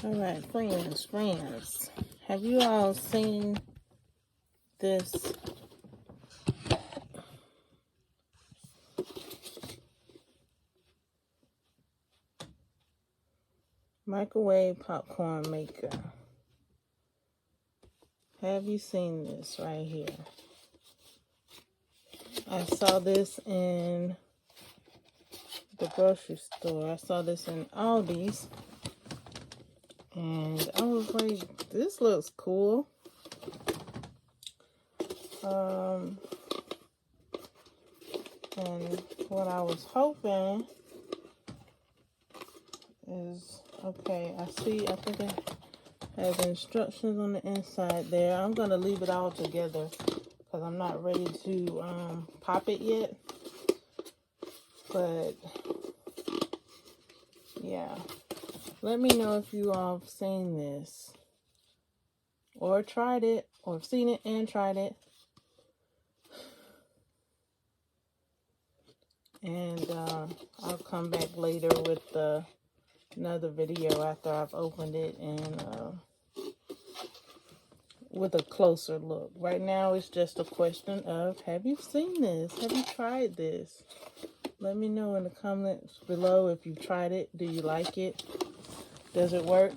Alright, friends, have you all seen this microwave popcorn maker? Have you seen this right here? I saw this in the grocery store. I saw this in Aldi's. And I was like, this looks cool. And what I was hoping is, okay, I think it has instructions on the inside there. I'm going to leave it all together because I'm not ready to pop it yet. But, yeah. Let me know if you all have seen this or tried it, or have seen it and tried it. And I'll come back later with another video after I've opened it and with a closer look. Right now it's just a question of, have you seen this? Have you tried this? Let me know in the comments below if you've tried it. Do you like it? Does it work?